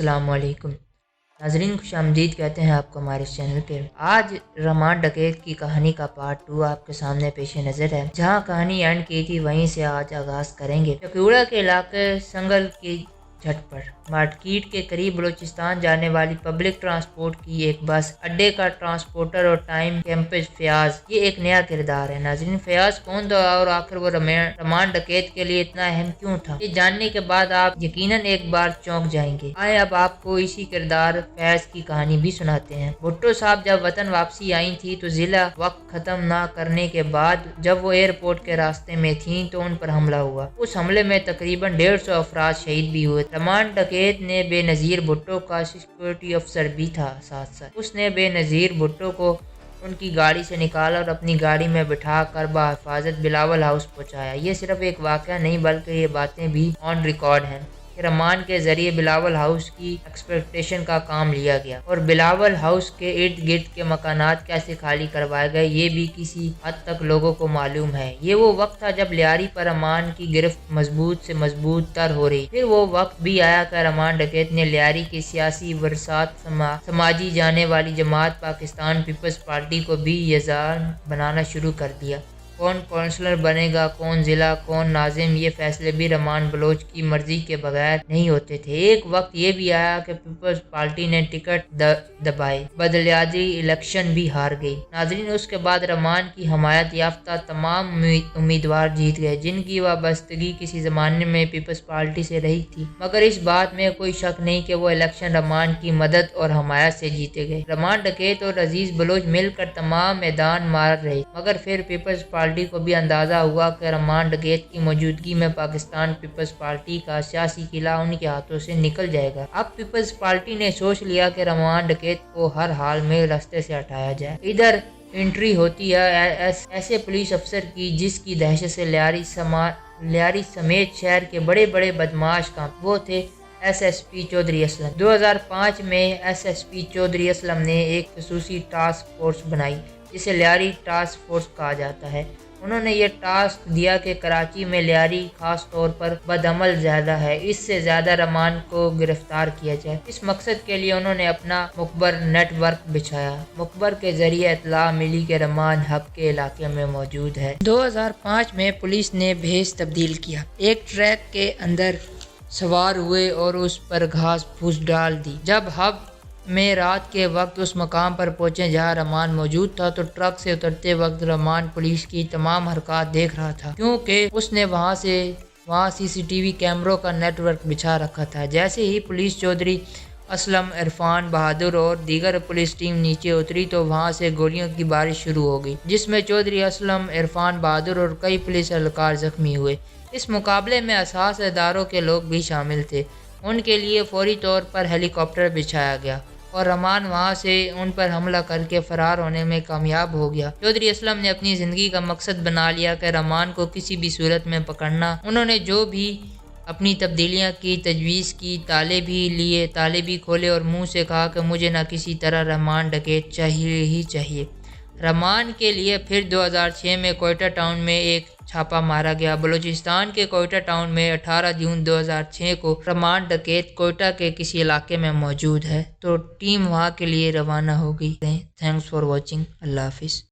السلام علیکم ناظرین، خوش آمدید کہتے ہیں آپ کو ہمارے چینل پہ۔ آج رحمان ڈکیت کی کہانی کا پارٹ 2 آپ کے سامنے پیش نظر ہے۔ جہاں کہانی اینڈ کی تھی وہیں سے آج آغاز کریں گے۔ چکوڑا کے علاقے سنگل کی جھٹ پر مارکیٹ کے قریب بلوچستان جانے والی پبلک ٹرانسپورٹ کی ایک بس اڈے کا ٹرانسپورٹر اور ٹائم کیمپر فیاض یہ ایک نیا کردار ہے۔ ناظرین، فیاض کون تھا اور آخر وہ رحمان ڈکیت کے لیے اتنا اہم کیوں تھا، یہ جاننے کے بعد آپ یقیناً ایک بار چونک جائیں گے۔ آئے اب آپ کو اسی کردار فیاض کی کہانی بھی سناتے ہیں۔ بھٹو صاحب جب وطن واپسی آئی تھی تو ضلع وقت ختم نہ کرنے کے بعد جب وہ ایئرپورٹ کے راستے میں تھیں تو ان پر حملہ ہوا۔ اس حملے میں تقریباً 150 افراد شہید بھی ہوئے۔ رحمان ڈکیت نے بے نظیر بھٹو کا سیکورٹی افسر بھی تھا۔ ساتھ اس نے بے نظیر بھٹو کو ان کی گاڑی سے نکالا اور اپنی گاڑی میں بٹھا کر بحفاظت بلاول ہاؤس پہنچایا۔ یہ صرف ایک واقعہ نہیں بلکہ یہ باتیں بھی آن ریکارڈ ہیں کہ رحمان کے ذریعے بلاول ہاؤس کی ایکسپلویٹیشن کا کام لیا گیا اور بلاول ہاؤس کے ارد گرد کے مکانات کیسے خالی کروائے گئے یہ بھی کسی حد تک لوگوں کو معلوم ہے۔ یہ وہ وقت تھا جب لیاری پر رحمان کی گرفت مضبوط سے مضبوط تر ہو رہی۔ پھر وہ وقت بھی آیا کہ رحمان ڈکیت نے لیاری کی سیاسی ورثات سماجی جانے والی جماعت پاکستان پیپلز پارٹی کو بھی یزان بنانا شروع کر دیا۔ کون کونسلر بنے گا، کون ضلع، کون ناظم، یہ فیصلے بھی رحمان بلوچ کی مرضی کے بغیر نہیں ہوتے تھے۔ ایک وقت یہ بھی آیا کہ پیپلز پارٹی نے ٹکٹ دبائے، بلدیاتی الیکشن بھی ہار گئی۔ ناظرین، اس کے بعد رحمان کی حمایت یافتہ تمام امیدوار جیت گئے جن کی وابستگی کسی زمانے میں پیپلز پارٹی سے رہی تھی، مگر اس بات میں کوئی شک نہیں کہ وہ الیکشن رحمان کی مدد اور حمایت سے جیتے گئے۔ رحمان ڈکیت اور عزیز بلوچ مل کر تمام میدان مار رہے، مگر پھر پیپلز پارٹی کو بھی اندازہ ہوا کہ رحمان ڈکیت کی موجودگی میں پاکستان پیپلز پارٹی کا سیاسی قلعہ ان کے ہاتھوں سے نکل جائے گا۔ اب پیپلز پارٹی نے سوچ لیا کہ رحمان ڈکیت کو ہر حال میں راستے سے ہٹایا جائے۔ ادھر انٹری ہوتی ہے ایسے پولیس افسر کی جس کی دہشت سے لیاری سمیت شہر کے بڑے بڑے بدماش کام وہ تھے ایس پی چودھری اسلم۔ 2005 میں ایس پی چودھری اسلم نے ایک خصوصی ٹاسک فورس بنائی جسے لیاری ٹاسک فورس کہا جاتا ہے۔ انہوں نے یہ ٹاسک دیا کہ کراچی میں لیاری خاص طور پر بدعمل زیادہ ہے، اس سے زیادہ رحمان کو گرفتار کیا جائے۔ اس مقصد کے لیے انہوں نے اپنا مخبر نیٹ ورک بچھایا۔ مخبر کے ذریعے اطلاع ملی کہ رحمان ہب کے علاقے میں موجود ہے۔ 2005 میں پولیس نے بھیس تبدیل کیا، ایک ٹرک کے اندر سوار ہوئے اور اس پر گھاس پھوس ڈال دی۔ جب ہب میں رات کے وقت اس مقام پر پہنچے جہاں رحمان موجود تھا تو ٹرک سے اترتے وقت رحمان پولیس کی تمام حرکات دیکھ رہا تھا کیونکہ اس نے وہاں سی سی ٹی وی کیمروں کا نیٹ ورک بچھا رکھا تھا۔ جیسے ہی پولیس چودھری اسلم، عرفان بہادر اور دیگر پولیس ٹیم نیچے اتری تو وہاں سے گولیوں کی بارش شروع ہو گئی جس میں چودھری اسلم، عرفان بہادر اور کئی پولیس اہلکار زخمی ہوئے۔ اس مقابلے میں حساس اداروں کے لوگ بھی شامل تھے، ان کے لیے فوری طور پر ہیلی کاپٹر بچھایا گیا اور رحمان وہاں سے ان پر حملہ کر کے فرار ہونے میں کامیاب ہو گیا۔ چودھری اسلم نے اپنی زندگی کا مقصد بنا لیا کہ رحمان کو کسی بھی صورت میں پکڑنا۔ انہوں نے جو بھی اپنی تبدیلیاں کی تجویز کی، تالے بھی کھولے اور منہ سے کہا کہ مجھے نہ کسی طرح رحمان ڈکیت چاہیے ہی چاہیے۔ رحمان کے لیے پھر 2006 میں کوئٹہ ٹاؤن میں ایک چھاپا مارا گیا۔ بلوچستان کے کوئٹہ ٹاؤن میں 18 جون 2006 کو رحمان ڈکیت کوئٹہ کے کسی علاقے میں موجود ہے تو ٹیم وہاں کے لیے روانہ ہو گئی۔ Thanks for watching. اللہ حافظ۔